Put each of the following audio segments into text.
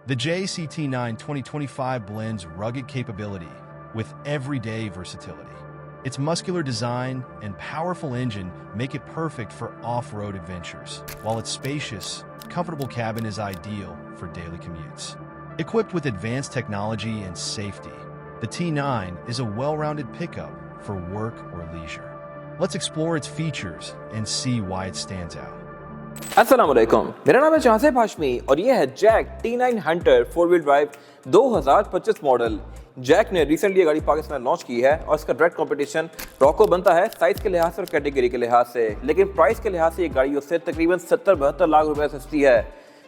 The JCT9 2025 blends rugged capability with everyday versatility. Its muscular design and powerful engine make it perfect for off-road adventures, while its spacious, comfortable cabin is ideal for daily commutes. Equipped with advanced technology and safety, the T9 is a well-rounded pickup for work or leisure. Let's explore its features and see why it stands out. अस्सलामुअलैकुम, मेरा नाम है जहाज़ेब हाशमी और ये है JAC T9 Hunter 4 wheel drive 2025 model. JAC ने recently ये गाड़ी पाकिस्तान में लॉन्च की है और इसका डायरेक्ट कंपटीशन रॉको बनता है साइज के लिहाज से और कैटेगरी के लिहाज से, लेकिन प्राइस के लिहाज से ये गाड़ी उससे तकरीबन 70-72 लाख रुपए सस्ती है।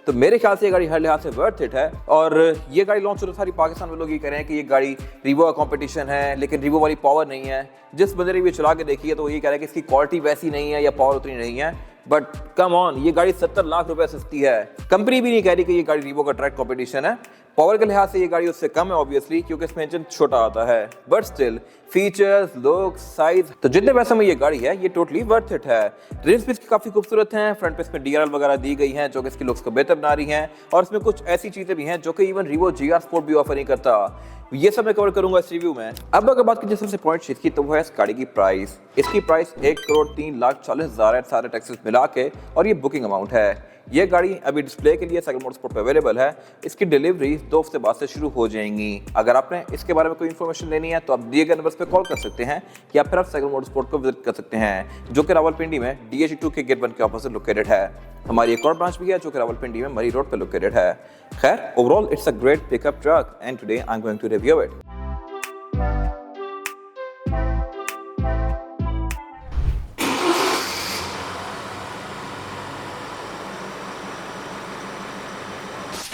तो मेरे ख्याल से ये गाड़ी हर लिहाज से वर्थ इट है। और ये गाड़ी लॉन्च होते सारी पाकिस्तान में लोग ये कह रहे हैं कि ये गाड़ी रिवो का कंपटीशन है, लेकिन रिवो वाली पावर नहीं है। जिस बंदे ने भी चला के देखी है तो वो ये कह रहा है कि इसकी क्वालिटी वैसी नहीं है या पावर उतनी नहीं है, बट कम ऑन, ये गाड़ी 70 लाख रुपए सस्ती है। कंपनी भी नहीं कह रही कि ये गाड़ी रिवो का ट्रैक कंपटीशन है। पावर के लिहाज से ये गाड़ी उससे कम है ऑब्वियसली, क्योंकि इसमें इंजन छोटा आता है, but still features, look, size, तो जितने पैसे में ये गाड़ी है ये टोटली वर्थ इट है। रिम्स भी इसकी काफी खूबसूरत हैं, फ्रंट पे इसमें DRL वगैरह दी गई हैं जो कि इसकी लुक्स को बेहतर बना रही हैं, और इसमें कुछ ऐसी चीजें भी हैं जो कि इवन रिवो GR स्पोर्ट भी ऑफर नहीं करता। ये सब मैं कवर करूंगा इस रिव्यू में। अब अगर बात की सबसे पॉइंट चीज की तो वो है इस गाड़ी की प्राइस। इसकी प्राइस 1,03,40,000 है सारे टैक्सेस मिला के, और ये बुकिंग अमाउंट है। ये गाड़ी अभी डिस्प्ले के लिए साइकिल मोटरस्पोर्ट पे अवेलेबल है। इसकी डिलीवरी 2 हफ्ते बाद से शुरू हो जाएंगी। अगर आपने इसके बारे में कोई इन्फॉर्मेशन लेनी है तो आप दिए गए नंबर्स पे कॉल कर सकते हैं, या फिर आप साइकिल मोटरस्पोर्ट को विजिट कर सकते हैं, जो कि रावलपिंडी में DH2 के गेट 1 के ऑपोजिट लोकेटेड है। हमारी एक और ब्रांच भी है जो कि रावलपिंडी में मरी रोड पे लोकेटेड है। खैर, overall it's a great pickup truck and today I am going to review it.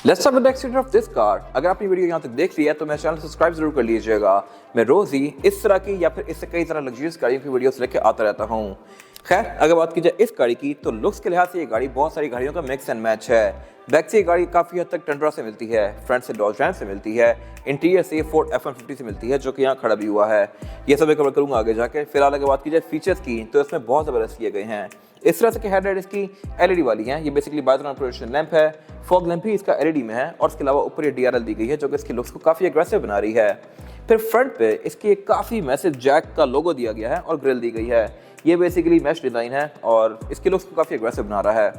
Let's start with the exterior of this car. अगर आपने वीडियो यहाँ तक देख लिया है तो मेरे चैनल सब्सक्राइब जरूर कर लीजिएगा। मैं रोज ही इस तरह की या फिर इससे कई तरह लग्जरियस गाड़ियों की वीडियोस लेके आता रहता हूँ। खैर, अगर बात की जाए इस गाड़ी की तो लुक्स के लिहाज से ये गाड़ी बहुत सारी गाड़ियों का मिक्स एंड मैच है। बैक से ये गाड़ी काफी हद तक टंड्रा से मिलती है, फ्रंट से डॉज रैम से मिलती है, इंटीरियर से फोर्ड F-150 से मिलती है जो कि यहाँ खड़ा भी हुआ है। ये सब मैं कवर करूंगा आगे जाके। फिलहाल अगर बात की जाए फीचर्स की तो इसमें बहुत जबरदस्त किए गए हैं। इस तरह से कि हेडलाइट इसकी LED वाली है, ये बेसिकली बाइजोन प्रोजेक्शन लैंप है। फॉग लैंप भी इसका LED में है, और इसके अलावा ऊपर ये DRL दी गई है जो कि इसकी लुक्स को काफी एग्रेसिव बना रही है। फिर फ्रंट पे इसकी एक काफी मैसिव जैक का लोगो दिया गया है और ग्रिल दी गई है। ये बेसिकली मैश डिजाइन है और इसकी लुक्स को काफी एग्रेसिव बना रहा है।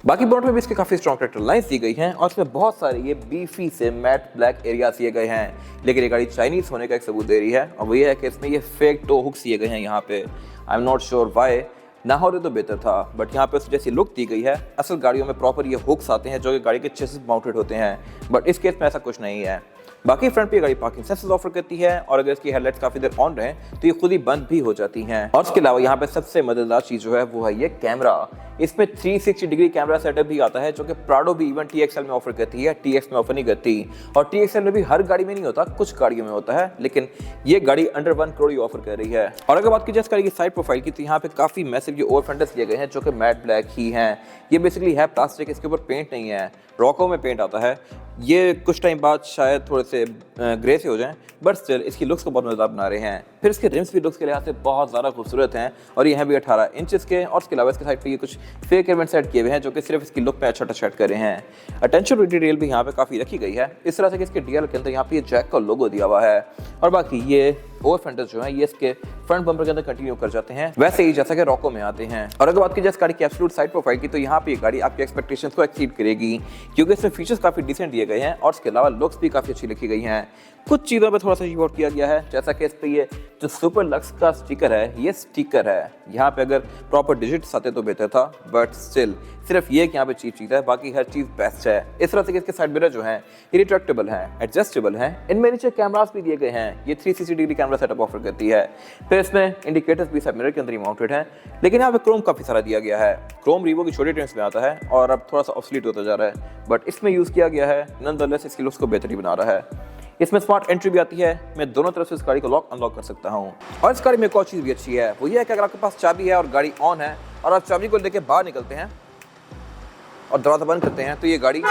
बाकी बोनट में भी इसके काफी स्ट्रॉन्ग ट्रैक्टर लाइंस दी गई हैं, और इसमें बहुत सारे ये बीफी से मैट ब्लैक एरियाज दिए गए हैं। लेकिन ये गाड़ी चाइनीज होने का एक सबूत दे रही है, और वो ये है कि इसमें ये फेक टो हुक्स दिए गए हैं यहाँ पे। I am not sure why, ना हो रहे तो बेहतर था, बट यहाँ पे जैसी लुक दी गई है। असल गाड़ियों में प्रॉपर ये हुक्स आते हैं जो कि गाड़ी के चेसिस माउंटेड होते हैं, बट इस केस में ऐसा कुछ नहीं है। बाकी फ्रंट पे गाड़ी पार्किंग सेंसर्स ऑफर करती है, और अगर इसकी हेडलाइट्स काफी देर ऑन रहे तो ये खुद ही बंद भी हो जाती हैं। और इसके अलावा यहाँ पे सबसे मजेदार चीज जो है वो है ये कैमरा। इसमें 360 डिग्री कैमरा सेटअप भी आता है जो कि प्राडो भी इवन TXL में ऑफर करती है, TX में ऑफर नहीं करती। और TXL में भी हर गाड़ी में नहीं होता, कुछ गाड़ियों में होता है, लेकिन ये गाड़ी अंडर 1 करोड़ ही ऑफर कर रही है। और अगर बात की जाए इस गाड़ी की साइड प्रोफाइल की तो यहाँ पे काफी मैसिव ये ओवर फेंडर्स दिए गए हैं जो कि मैट ब्लैक ही हैं। ये बेसिकली है प्लास्टिक, इसके ऊपर पेंट नहीं है, रॉको में पेंट आता है। ये कुछ टाइम बाद शायद थोड़े से ग्रे से हो जाएं, बट स्टिल इसकी लुक्स को बहुत मजेदार बना रहे हैं। फिर इसके रिम्स भी लुक्स के लिहाज से बहुत ज़्यादा खूबसूरत हैं, और ये हैं भी 18 इंचेस के। और इसके अलावा इसके साइड पे ये कुछ फेक एलिमेंट सेट किए हुए हैं जो कि सिर्फ इसकी लुक पे अच्छा टच कर रहे हैं। अटेंशन डिटेल भी यहाँ पे काफ़ी रखी गई है। इस तरह से कि इसके DRL के अंदर यहाँ पे ये जैक का लोगो दिया हुआ है, और बाकी ये ओवर फेंडर्स जो है ये इसके फ्रंट बम्पर के अंदर कंटिन्यू कर जाते हैं, वैसे ही जैसा कि रॉको में आते हैं। और अगर बात की जाए इस गाड़ी की एब्सोल्यूट साइड प्रोफाइल की तो यहाँ पे ये गाड़ी आपके एक्सपेक्टेशंस को एक्सीड करेगी, क्योंकि इसमें फीचर्स काफी डिसेंट दिए गए हैं, और इसके अलावा लुक्स भी काफी अच्छी लिखी गई हैं। कुछ चीज़ों पे थोड़ा सा रीवॉर्क किया गया है, जैसा कि इस पे ये जो सुपर लक्स का स्टिकर है, ये स्टिकर है। यहाँ पे अगर प्रॉपर डिजिट्स आते तो बेहतर था, बट स्टिल सिर्फ ये यहाँ पे चीप चीज़ है, बाकी हर चीज़ बेस्ट है। इस तरह से कि इसके साइड मिरर जो हैं ये रिट्रैक्टेबल हैं, एडजस्टेबल हैं। इनमें नीचे कैमरास भी दिए गए हैं, ये 360 डिग्री कैमरा सेटअप ऑफर करती है। फिर इसमें इंडिकेटर्स भी साइड मिरर के अंदर ही माउंटेड हैं, लेकिन यहाँ पे क्रोम काफ़ी सारा दिया गया है। क्रोम रिवो की छोटी ट्रेंड्स में आता है और अब थोड़ा सा ऑब्सोलीट होता जा रहा है, बट इसमें यूज़ किया गया है, नॉनदलेस इसकी लुक्स को बेहतरी बना रहा है। इसमें स्मार्ट एंट्री भी आती है, मैं दोनों तरफ से इस गाड़ी को लॉक अनलॉक कर सकता हूँ। और इस गाड़ी में एक और चीज़ भी अच्छी है, वो ये है कि अगर आपके पास चाबी है और गाड़ी ऑन है और आप चाबी को लेके बाहर निकलते हैं और दरवाजा बंद करते हैं तो ये गाड़ी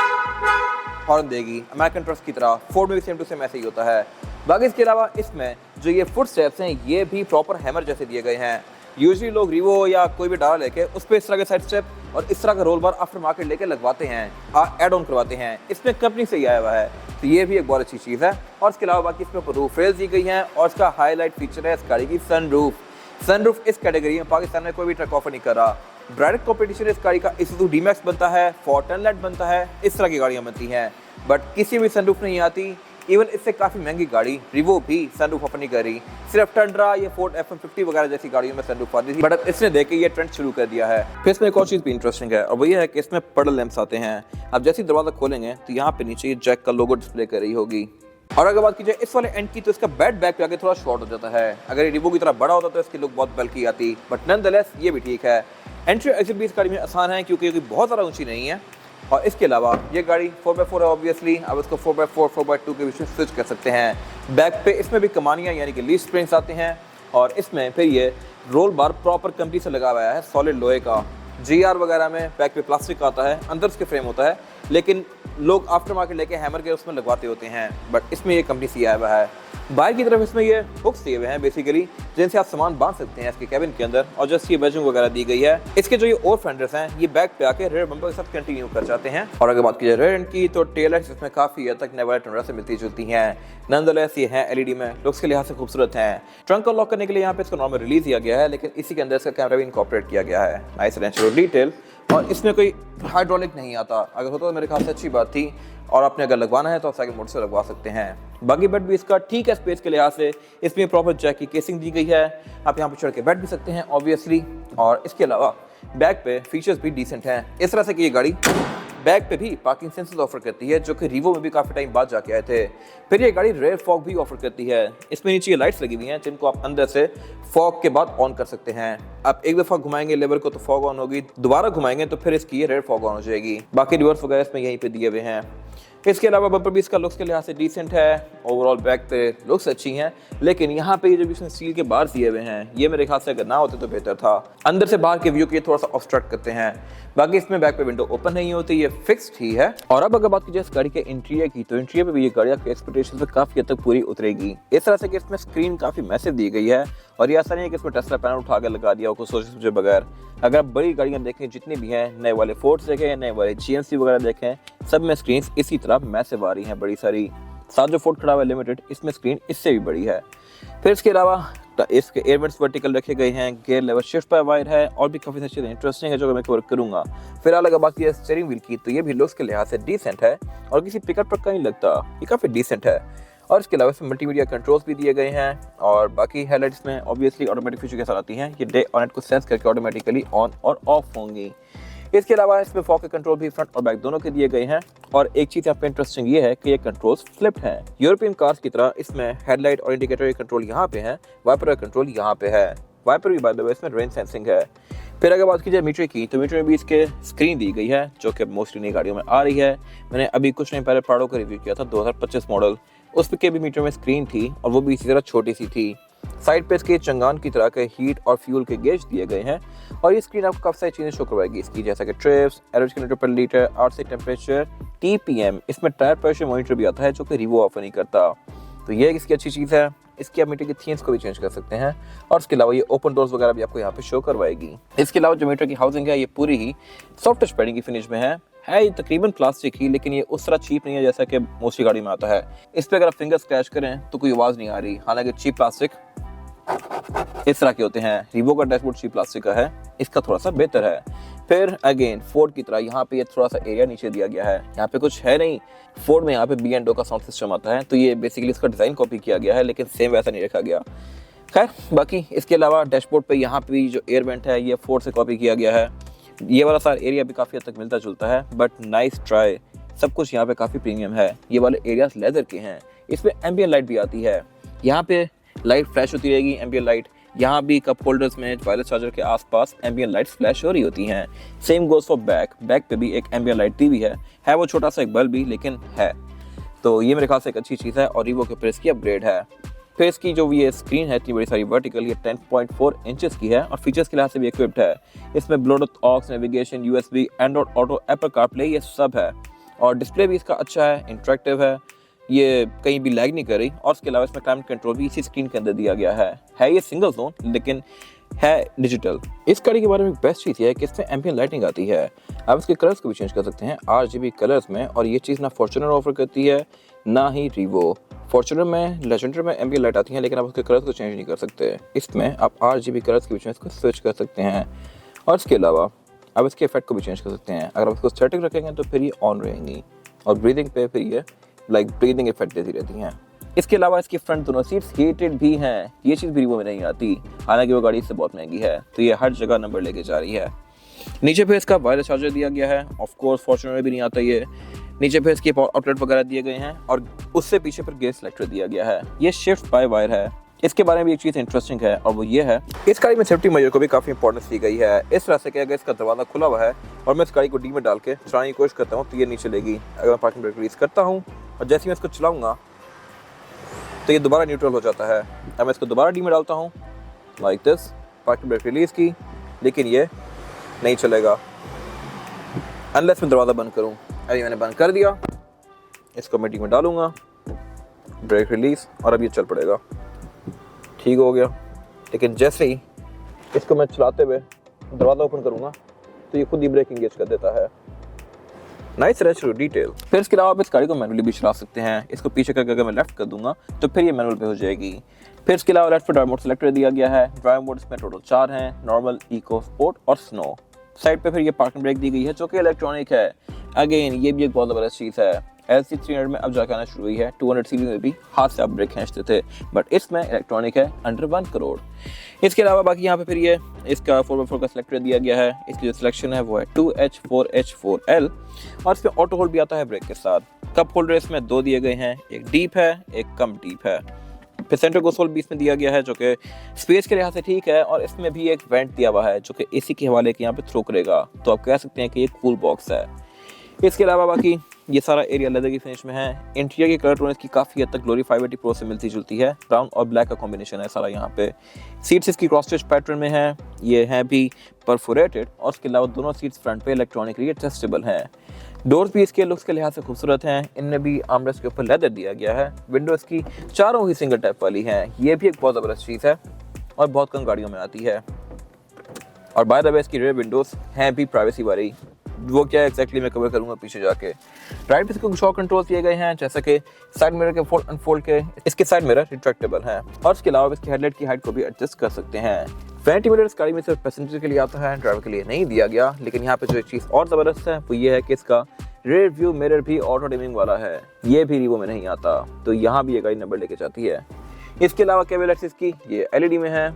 हॉर्न देगी, अमेरिकन ट्रक्स की तरह। फोर्ड में भी सेम टू सेम ऐसे ही होता है। बाकी इसके अलावा इसमें जो ये फुट स्टेप्स हैं ये भी प्रॉपर हैमर जैसे दिए गए हैं। यूजुअली लोग रिवो या कोई भी डाला लेके उस पर इस तरह के साइड स्टेप और इस तरह का रोल बार आफ्टर मार्केट लेके लगवाते हैं, ऐड ऑन करवाते हैं। इसमें कंपनी से ही आया हुआ है, तो ये भी एक बहुत अच्छी चीज़ है। और इसके अलावा बाकी इसमें रूफ रेल्स दी गई हैं और इसका हाईलाइट फीचर है इस गाड़ी की सनरूफ इस कैटेगरी में पाकिस्तान में कोई भी ट्रक ऑफर नहीं कर रहा। डायरेक्ट कॉम्पिटिशन इस गाड़ी का Isuzu D-Max बनता है, Ford Sunlight बनता है, इस तरह की गाड़ियाँ बनती हैं, बट किसी भी सनरूफ नहीं आती। इवन इससे काफ़ी महंगी गाड़ी रिवो भी सनरूफ ऑफर नहीं कर रही, सिर्फ टंड्रा या फोर्ड F-150 वगैरह जैसी गाड़ियों में सनरूफ आती थी, बट अब इसने देख के ये ट्रेंड शुरू कर दिया है। फिर इसमें एक और चीज़ भी इंटरेस्टिंग है और वो ये है कि इसमें पडल लैंप्स आते हैं। अब जैसे ही दरवाज़ा खोलेंगे तो यहाँ पे नीचे जैक का लोगो डिस्प्ले कर रही होगी। और अगर बात की जाए इस वाले एंड की तो इसका बैक पे आके थोड़ा शॉर्ट हो जाता है। अगर ये रिवो की तरह बड़ा होता तो इसकी लुक बहुत बल्कि आती, बट नॉनदलेस ये भी ठीक है। एंट्री एग्जिट भी इस गाड़ी में आसान है क्योंकि बहुत ज़्यादा ऊंची नहीं है। और इसके अलावा ये गाड़ी 4x4 है ऑब्वियसली, अब इसको 4x4 4x2 के बीच में स्विच कर सकते हैं। बैक पे इसमें भी कमानियाँ यानी कि लीफ स्प्रिंग्स आते हैं और इसमें फिर ये रोल बार प्रॉपर कंपनी से लगा हुआ है, सॉलिड लोहे का। GR वगैरह में बैक पे प्लास्टिक आता है, अंदर उसके फ्रेम होता है, लेकिन लोग आफ्टर मार्केट लेके हैमर के उसमें लगवाते होते हैं, बट इसमें ये कंपनी से आया हुआ है। बाहर की तरफ इसमें ये हुक्स दिए हुए हैं बेसिकली, जिनसे आप सामान बांध सकते हैं इसके कैबिन के अंदर, और जस्ट ये बैजिंग वगैरह दी गई है। इसके जो ये और फेंडर्स हैं ये बैक पे आके रेयर बम्पर के साथ कंटिन्यू कर जाते हैं। और अगर बात की जाए रेयर एंड की तो टेल लाइट्स इसमें काफी हद तक नए वाले टंडरा से मिलती जुलती हैं। नॉनदलेस ये है LED में, लुक्स के लिहाज से खूबसूरत हैं। ट्रंक को लॉक करने के लिए यहाँ पे इसका नॉर्मल रिलीज दिया गया है, लेकिन इसी के अंदर इसका कैमरा भी इनकॉर्पोरेट किया गया है। नाइस नेचुरल डिटेल, और इसमें कोई हाइड्रोलिक नहीं आता, अगर होता तो मेरे ख्याल से अच्छी बात थी। और आपने अगर लगवाना है तो आप सेकंड मोड से लगवा सकते हैं। बाकी बेड भी इसका ठीक है स्पेस के लिहाज से, इसमें प्रॉपर जैक की केसिंग दी गई है, आप यहाँ पे चढ़ के बैठ भी सकते हैं ऑब्वियसली। और इसके अलावा बैक पे फीचर्स भी डिसेंट हैं, इस तरह से कि ये गाड़ी बैक पे भी पार्किंग सेंसर्स ऑफर करती है, जो कि रिवो में भी काफ़ी टाइम बाद जाके आए थे। फिर ये गाड़ी रेयर फॉग भी ऑफर करती है, इसमें नीचे ये लाइट्स लगी हुई हैं जिनको आप अंदर से फॉग के बाद ऑन कर सकते हैं। आप एक दफ़ा घुमाएंगे लेवर को तो फॉग ऑन होगी, दोबारा घुमाएंगे तो फिर इसकी ये रेयर फॉग ऑन हो जाएगी। बाकी रिवर्स वगैरह इसमें यहीं पे दिए हुए हैं। इसके अलावा बम्पर भी इसका लुक्स के लिहाज से डिसेंट है, ओवरऑल बैक पे लुक्स अच्छी हैं, लेकिन यहाँ पे ये जो इसमें स्टील के बार दिए हुए हैं ये मेरे ख्याल से अगर ना होते तो बेहतर था। अंदर से बाहर के व्यू के थोड़ा सा ऑब्स्ट्रक्ट करते हैं। बाकी इसमें बैक पे विंडो ओपन नहीं होती, ये फिक्स्ड ही है। और अब अगर बात की जाए इस गाड़ी के इंटीरियर की तो इंटीरियर पे भी ये गाड़ी आपके एक्सपेक्टेशन से काफी हद तक पूरी उतरेगी। इस तरह से कि इसमें स्क्रीन काफी मैसिव दी गई है और ये ऐसा नहीं है कि इसमें टेस्ला पैनल उठा के लगा दिया हो कुछ सोचे समझे बगैर। अगर आप बड़ी गाड़ियां देखें जितनी भी हैं, नए वाले फोर्ड्स देखें, नए वाले GMC वगैरह देखें, सब में स्क्रीन इसी तरह मैसिव आ रही हैं बड़ी सारी। साथ जो फोर्ड खड़ा हुआ है लिमिटेड, इसमें स्क्रीन इससे भी बड़ी है। फिर इसके अलावा इसके एयरवेंट्स वर्टिकल रखे गए हैं, गियर लेवल शिफ्ट पर वायर है और भी काफ़ी सारी चीज़ें इंटरेस्टिंग है जो मैं कवर करूंगा। फिलहाल अगर बात की स्टीयरिंग व्हील की तो ये भी लुक्स के लिहाज से डिसेंट है और किसी पिकअप ट्रक का नहीं लगता, ये काफ़ी डिसेंट है। और इसके अलावा इसमें मल्टीमीडिया कंट्रोल्स भी दिए गए हैं और बाकी हेडलाइट्स में ऑब्वियसली ऑटोमेटिक फीचर के साथ आती हैं, ये डे और नाइट को सेंस करके ऑटोमेटिकली ऑन और ऑफ होंगी। इसके अलावा इसमें फॉग के कंट्रोल भी फ्रंट और बैक दोनों के दिए गए हैं। और एक चीज़ यहाँ पे इंटरेस्टिंग ये है कि ये कंट्रोल्स फ्लिप्ड हैं। यूरोपियन कार्स की तरह इसमें हेडलाइट और इंडिकेटर का कंट्रोल यहाँ पे है, वाइपर का कंट्रोल यहाँ पे है। वाइपर भी बाय द वे इसमें रेन सेंसिंग है। फिर अगर बात की जाए मीटर की तो मीटर में भी इसके स्क्रीन दी गई है जो कि मोस्टली नई गाड़ियों में आ रही है। मैंने अभी कुछ टाइम पहले प्राडो का रिव्यू किया था 2025 मॉडल, उस के भी मीटर में स्क्रीन थी और वो भी इसी तरह छोटी सी थी। साइड पे इसके चंगान की तरह के हीट और फ्यूल के गेज दिए गए हैं और ये स्क्रीन आपको काफ़ी सारी चीज़ें शो करवाएगी इसकी, जैसा कि ट्रिप्स, एवरेज किलोमीटर पर लीटर, आउटसाइड टेम्परेचर, TPM। इसमें टायर प्रेशर मॉनिटर भी आता है जो कि रिवो ऑफर नहीं करता, तो ये इसकी अच्छी चीज़ है। इसकी आप मीटर की थीम्स को भी चेंज कर सकते हैं और इसके अलावा ये ओपन डोर्स वगैरह भी आपको यहाँ पे शो करवाएगी। इसके अलावा जो मीटर की हाउसिंग है ये पूरी ही सॉफ्ट टच पैडिंग की फिनिश में है ये तकरीबन प्लास्टिक ही, लेकिन ये उस तरह चीप नहीं है जैसा कि मोस्टली गाड़ी में आता है। इस पर अगर आप फिंगर स्क्रैच करें तो कोई आवाज़ नहीं आ रही, हालांकि चीप प्लास्टिक इस तरह के होते हैं। रिवो का डैशबोर्ड चीप प्लास्टिक का है, इसका थोड़ा सा बेहतर है। फिर अगेन फोर्ड की तरह यहाँ पे ये थोड़ा सा एरिया नीचे दिया गया है, यहाँ पे कुछ है नहीं। फोर्ड में यहाँ पे B&O का साउंड सिस्टम आता है, तो ये बेसिकली इसका डिज़ाइन कॉपी किया गया है, लेकिन सेम वैसा नहीं रखा गया। खैर बाकी इसके अलावा डैशबोर्ड पे यहाँ पे जो एयर वेंट है ये फोर्ड से कॉपी किया गया है। ये वाला सारा एरिया भी काफ़ी हद तक मिलता जुलता है, बट नाइस ट्राई, सब कुछ यहाँ पे काफ़ी प्रीमियम है। ये वाले एरियाज लेदर के हैं। इसमें एम्बियंट लाइट भी आती है, यहाँ पे लाइट फ्लैश होती रहेगी एम्बियंट लाइट। यहाँ भी कप होल्डर्स में वायरलेस चार्जर के आसपास एम्बियंट लाइट्स फ्लैश हो रही होती हैं। सेम गोज फॉर बैक पे भी एक एम्बियंट लाइट दी हुई है वो छोटा सा एक बल्ब भी, लेकिन है। तो ये मेरे ख्याल से एक अच्छी चीज़ है और रिवो के प्रेस की अपग्रेड है। फिर इसकी जो ये स्क्रीन है इतनी बड़ी सारी वर्टिकल, ये 10.4 इंचेस की है और फीचर्स के लिहाज से भी इक्विप्ड है। इसमें Bluetooth, aux, navigation, USB, Android Auto, Apple CarPlay, ये सब है। और डिस्प्ले भी इसका अच्छा है, इंटरेक्टिव है, ये कहीं भी लैग नहीं कर रही। और इसके अलावा इसमें क्लाइमेट कंट्रोल भी इसी स्क्रीन के अंदर दिया गया है। ये सिंगल जोन, लेकिन है डिजिटल। इस गाड़ी के बारे में बेस्ट चीज़ ये है कि इसमें एम्बिएंट लाइटिंग आती है। आप इसके कलर्स को भी चेंज कर सकते हैं RGB कलर्स में, और ये चीज़ ना फॉर्च्यूनर ऑफर करती है ना ही रीवो। फॉर्च्यूनर में, लेजेंडर में एम्बिएंट लाइट आती है, लेकिन आप उसके कलर्स को चेंज नहीं कर सकते। इसमें आप RGB कलर्स के बीच में इसको स्विच कर सकते हैं, और इसके अलावा आप इसके इफेक्ट को भी चेंज कर सकते हैं। अगर आप इसको स्टैटिक रखेंगे तो फिर ये ऑन रहेंगी, और ब्रीदिंग पे फिर ये ब्रीदिंग इफेक्ट देती रहती हैं। इसके अलावा इसकी फ्रंट दोनों सीट्स हीटेड भी हैं, ये चीज़ भी रीवो में नहीं आती, हालांकि वो गाड़ी इससे बहुत महंगी है, तो ये हर जगह नंबर लेके जा रही है। नीचे पे इसका वायरलेस चार्जर दिया गया है, ऑफ कोर्स फॉर्च्यूनर में भी नहीं आता ये। नीचे पे इसके पावर आउटलेट वगैरह दिए गए हैं, और उससे पीछे पर गेयर सेलेक्टर दिया गया है। ये शिफ्ट बाय वायर है। इसके बारे में भी एक चीज़ इंटरेस्टिंग है, और वो ये है, इस गाड़ी में सेफ्टी मेजर को भी काफ़ी इंपॉर्टेंस दी गई है। इस तरह से कि अगर इसका दरवाज़ा खुला हुआ है और मैं इस गाड़ी को डी में डाल के चलाने की कोशिश करता हूँ तो ये नीचे लेगी। अगर मैं पार्किंग ब्रेक रिलीज करता हूँ और जैसे ही मैं इसको चलाऊँगा तो ये दोबारा न्यूट्रल हो जाता है। अब मैं इसको दोबारा डी में डालता हूँ like this, parking brake release की, लेकिन ये नहीं चलेगा अनलेस मैं दरवाज़ा बंद करूँ। अभी मैंने बंद कर दिया, इसको मैं डी में डालूँगा, ब्रेक रिलीज, और अब ये चल पड़ेगा, ठीक हो गया। लेकिन जैसे ही इसको मैं चलाते हुए दरवाज़ा ओपन करूँगा तो ये खुद ही ब्रेक इंगेज कर देता है। Nice retro detail. फिर इसके अलावा आप इस गाड़ी को मैनुअली भी चला सकते हैं। इसको पीछे करके अगर मैं लेफ्ट कर दूंगा तो फिर ये मैनुअल पे हो जाएगी। फिर इसके अलावा लेफ्ट पे ड्राइव मोड सेलेक्ट दिया गया है। ड्राइव मोड इसमें टोटल 4 हैं, नॉर्मल, इको, स्पोर्ट और स्नो। साइड पे फिर ये पार्किंग ब्रेक दी गई है जो कि इलेक्ट्रॉनिक है। अगेन ये भी एक बहुत ज़बरदस्त चीज़ है। LC300 में अब जाकर आना शुरू हुई है, 200 सीरीज में भी हाथ से आप ब्रेक खींचते थे, बट इसमें इलेक्ट्रॉनिक है अंडर 1 करोड़। इसके अलावा बाकी यहाँ पे फिर ये इसका 4x4 का सिलेक्टर दिया गया है। इसकी जो सिलेक्शन है वो है 2H4H4L, और इसमें ऑटो होल्ड भी आता है ब्रेक के साथ। कप होल्डर इसमें 2 दिए गए हैं, एक डीप है, एक कम डीप है। फिर सेंटर कंसोल भी इसमें दिया गया है जो कि स्पेस के लिहाज से ठीक है, और इसमें भी एक वेंट दिया हुआ है जो कि AC के हवाले के यहाँ पे थ्रो करेगा, तो आप कह सकते हैं कि ये कूल बॉक्स है। इसके अलावा बाकी ये सारा एरिया लेदर की फिनिश में है। इंटीरियर की कलर टोन इसकी काफ़ी हद तक ग्लोरी 580 प्रो से मिलती जुलती है। ब्राउन और ब्लैक का कॉम्बिनेशन है सारा यहाँ पे। सीट्स इसकी क्रॉस स्टिच पैटर्न में है, ये है भी परफोरेटेड, और इसके अलावा दोनों सीट्स फ्रंट पे इलेक्ट्रॉनिकली एडजस्टेबल हैं। डोर्स भी इसके लुक्स के लिहाज से खूबसूरत हैं। इनमें भी आर्मरेस्ट के ऊपर लेदर दिया गया है। विंडोज़ की चारों ही सिंगल टैप वाली हैं, ये भी एक बहुत ज़बरदस्त चीज़ है और बहुत कम गाड़ियों में आती है। और बाय द वे इसकी रेयर विंडोज़ हैं भी प्राइवेसी वाली, वो क्या है एक्जैक्टली मैं कवर करूंगा पीछे जाके। राइट पे इसको शॉक कंट्रोल्स दिए गए हैं, जैसे कि साइड मिरर के फोल्ड अनफोल्ड के, इसके साइड मिरर रिट्रैक्टेबल हैं, और इसके अलावा इसकी हेडलाइट की हाइट को भी एडजस्ट कर सकते हैं। वैनिटी मिरर इस गाड़ी में सिर्फ पैसेंजर के लिए आता है, ड्राइवर के लिए नहीं दिया गया। लेकिन यहाँ पे जो एक चीज़ और ज़बरदस्त है वो ये है कि इसका रेयर व्यू मिरर भी ऑटो डिमिंग वाला है, ये भी रीवो में नहीं आता, तो यहाँ भी ये गाड़ी नंबर लेके जाती है। इसके अलावा केबल एक्सिस की ये LED में है।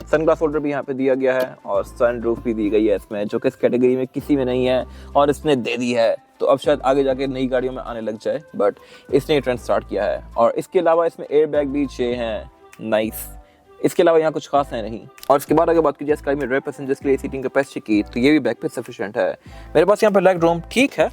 सनग्लास होल्डर भी यहाँ पे दिया गया है, और सन रूफ भी दी गई है इसमें, जो कि इस कैटेगरी में किसी में नहीं है और इसने दे दी है, तो अब शायद आगे जाके नई गाड़ियों में आने लग जाए, बट इसने ये ट्रेंड स्टार्ट किया है। और इसके अलावा इसमें एयर बैग भी 6 हैं, नाइस। इसके अलावा यहाँ कुछ खास है नहीं। और इसके बाद अगर बात की जाए इस गाड़ी में रेयर पैसेंजर्स के लिए सीटिंग कैपेसिटी की, तो ये भी बैक पे सफिशिएंट है। मेरे पास यहाँ पे लेग रूम ठीक है,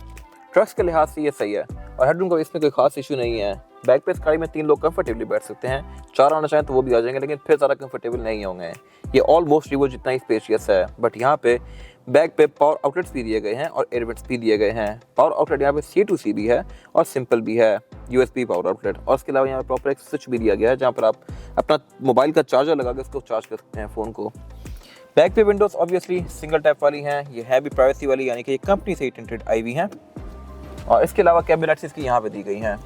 ट्रक्स के लिहाज से ये सही है, और हेडरूम का इसमें कोई खास इशू नहीं है। बैक पे इस गाड़ी में 3 लोग कंफर्टेबली बैठ सकते हैं, 4 आना चाहें तो वो भी आ जाएंगे, लेकिन फिर ज़्यादा कंफर्टेबल नहीं होंगे। ये ऑलमोस्ट रीवो जितना ही स्पेशियस है, बट यहाँ पे बैक पे पावर आउटलेट्स भी दिए गए हैं और एयरवेंट्स भी दिए गए हैं। पावर आउटलेट यहाँ पे C2C भी है और सिंपल भी है, USB पावर आउटलेट। और इसके अलावा यहाँ पे प्रॉपर एक स्विच भी दिया गया है जहाँ पर आप अपना मोबाइल का चार्जर लगा के इसको चार्ज कर सकते हैं फ़ोन को। बैक पे विंडोज़ ऑब्वियसली सिंगल टैप वाली हैं, ये है भी प्राइवेसी वाली, यानी कि ये कंपनी से ही टिंटेड आई हुई हैं। और इसके अलावा कैबिन लाइट्स इसकी यहाँ पे दी गई हैं।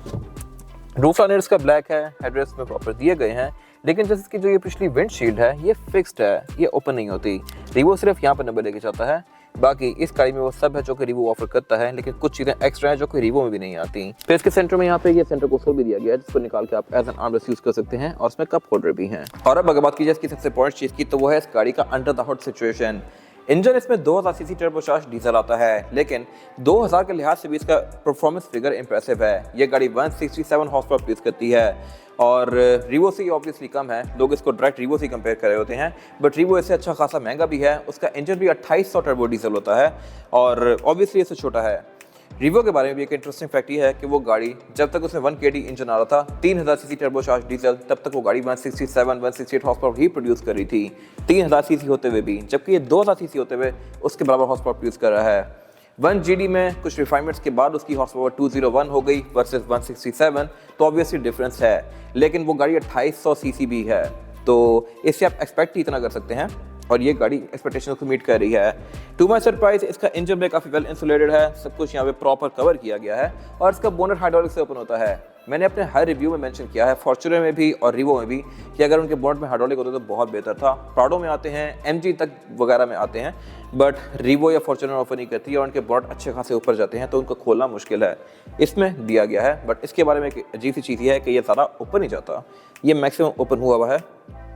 रूफ लाइनर इसका ब्लैक है, हेडरेस्ट में प्रॉपर दिए गए हैं, लेकिन जैसे इसकी जो ये पिछली विंडशील्ड है ये फिक्स्ड है, ये ओपन नहीं होती। रीवो सिर्फ यहाँ पर नंबर लेके जाता है, बाकी इस गाड़ी में वो सब है जो कि रीवो ऑफर करता है, लेकिन कुछ चीज़ें एक्स्ट्रा हैं जो कि रीवो में भी नहीं आती। फिर इसके सेंटर में यहाँ पे ये सेंटर कंसोल भी दिया गया है, जिसको निकाल के आप एज एन आर्मरेस्ट यूज कर सकते हैं, और उसमें कप होल्डर भी हैं। और अब अगर बात की जाए इसकी सबसे इंपॉर्टेंट चीज़ की, तो वो है इस गाड़ी का under the hood situation. Engine इसमें 2000 सीसी टर्बोचार्ज डीजल आता है, लेकिन 2000 के लिहाज से भी इसका परफॉर्मेंस फिगर इंप्रेसिव है। ये गाड़ी 167 हॉर्स पावर प्रोड्यूस करती है, और रीवो से ऑब्वियसली कम है। लोग इसको डायरेक्ट रीवो से कंपेयर कर रहे होते हैं, बट रीवो इससे अच्छा खासा महंगा भी है। उसका इंजन भी 2800 टर्बो डीजल होता है, और ऑब्वियसली इससे छोटा है। रीवो के बारे में भी एक इंटरेस्टिंग फैक्ट ये है कि वो गाड़ी जब तक उसमें 1 kg इंजन आ रहा था, 3000 सीसी टर्बोचार्ज डीजल, तब तक वो गाड़ी 168 हॉर्स पावर ही प्रोड्यूस कर रही थी, 3000 सीसी होते हुए भी, जबकि ये 2000 सीसी होते हुए उसके बराबर हॉर्स पावर प्रोड्यूस कर रहा है। 1 GD में कुछ रिफाइनमेंट्स के बाद उसकी हॉर्स पावर 201 हो गई वर्सेस 167, तो ऑब्वियसली डिफरेंस है, लेकिन वो गाड़ी 2800 सीसी भी है, तो इससे आप एक्सपेक्ट ही इतना कर सकते हैं। और ये गाड़ी एक्सपेक्टेशन को मीट कर रही है। टू माई सरप्राइज इसका इंजन में काफ़ी वेल इंसुलेटेड है, सब कुछ यहाँ पे प्रॉपर कवर किया गया है और इसका बोनट हाइड्रोलिक से ओपन होता है। मैंने अपने हर रिव्यू में मेंशन किया है, फॉर्च्यूनर में भी और रिवो में भी, कि अगर उनके बोनट में हाइड्रोलिक होता तो बहुत बेहतर था। प्राडो में आते हैं, एमजी तक वगैरह में आते हैं, बट रिवो या फॉर्च्यूनर ऑफर नहीं करती है और उनके बोनट अच्छे खासे ऊपर जाते हैं तो उनको खोलना मुश्किल है। इसमें दिया गया है, बट इसके बारे में एक अजीब सी चीज़ है कि ये ज़्यादा ओपन नहीं जाता, ये मैक्सिमम ओपन हुआ है।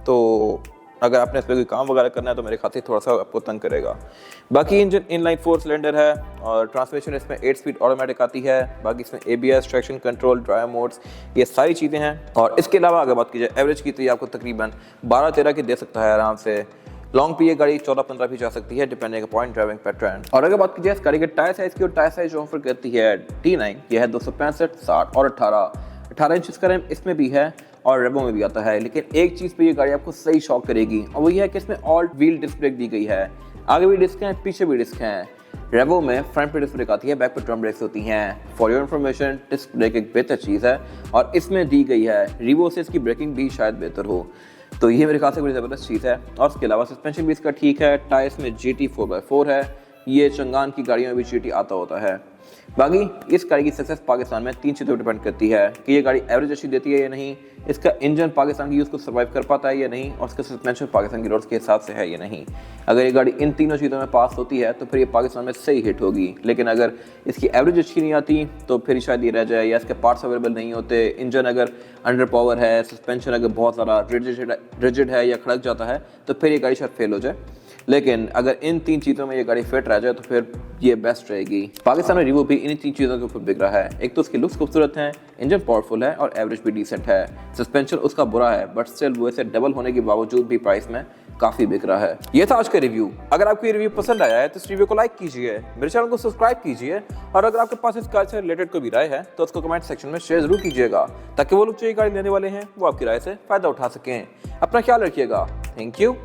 तो अगर आपने इस पर कोई काम वगैरह करना है तो मेरे ख्याल से थोड़ा सा आपको तंग करेगा। बाकी इंजन इनलाइन 4 सिलेंडर है और ट्रांसमिशन इसमें 8 स्पीड ऑटोमेटिक आती है। बाकी इसमें ABS, traction control, drive modes, ये सारी चीज़ें हैं। और इसके अलावा अगर बात की जाए एवरेज की तो ये आपको तकरीबन 12-13 की दे सकता है आराम से। लॉन्ग पे ये गाड़ी 14-15 भी जा सकती है डिपेंडिंग अपॉन ड्राइविंग पैटर्न। और अगर बात की जाए इस गाड़ी के टायर साइज की, और टायर साइज जो ऑफर करती है T9, ये है 265, 60 और 18 इंच का रैम इसमें भी है और रेवो में भी आता है। लेकिन एक चीज़ पे ये गाड़ी आपको सही शॉक करेगी और वो ये है कि इसमें ऑल व्हील डिस्क ब्रेक दी गई है। आगे भी डिस्क हैं, पीछे भी डिस्क हैं। रेवो में फ्रंट पे डिस्क ब्रेक आती है, बैक पे ड्रम ब्रेक्स होती हैं। For your information, disc brake एक बेहतर चीज़ है और इसमें दी गई है। रिवो से इसकी ब्रेकिंग भी शायद बेहतर हो, तो ये मेरे ख्याल से बड़ी ज़बरदस्त चीज़ है। और उसके अलावा सस्पेंशन भी इसका ठीक है। टायर्स में GT 4x4 है, ये चंगान की गाड़ियों में भी GT आता होता है। बाकी इस गाड़ी की सक्सेस पाकिस्तान में 3 चीज़ों पर डिपेंड करती है कि ये गाड़ी एवरेज अच्छी देती है या नहीं, इसका इंजन पाकिस्तान की यूज़ को सर्वाइव कर पाता है या नहीं, और इसका सस्पेंशन पाकिस्तान की रोड्स के हिसाब से है या नहीं। अगर ये गाड़ी इन तीनों चीज़ों में पास होती है तो फिर ये पाकिस्तान में सही हिट होगी। लेकिन अगर इसकी एवरेज अच्छी नहीं आती तो फिर शायद ये रह जाए, या इसके पार्ट्स अवेलेबल नहीं होते, इंजन अगर अंडर पावर है, सस्पेंशन अगर बहुत ज़्यादा रिजिड है या खड़क जाता है तो फिर ये गाड़ी शायद फेल हो जाए। लेकिन अगर इन 3 चीज़ों में ये गाड़ी फिट रह जाए तो फिर ये बेस्ट रहेगी। पाकिस्तान में रिवो भी इन 3 चीज़ों के ऊपर बिक रहा है। एक तो उसकी लुक्स खूबसूरत हैं, इंजन पावरफुल है और एवरेज भी डिसेंट है। सस्पेंशन उसका बुरा है बट स्टिल वो इसे डबल होने के बावजूद भी प्राइस में काफ़ी बिक रहा है। ये था आज का रिव्यू। अगर आपको ये रिव्यू पसंद आया है तो इस रिव्यू को लाइक कीजिए, मेरे चैनल को सब्सक्राइब कीजिए, और अगर आपके पास इस कार से रिलेटेड कोई भी राय है तो उसको कमेंट सेक्शन में शेयर जरूर कीजिएगा, ताकि वो लोग जो ये गाड़ी लेने वाले हैं वो आपकी राय से फ़ायदा उठा सकें। अपना ख्याल रखिएगा। Thank you.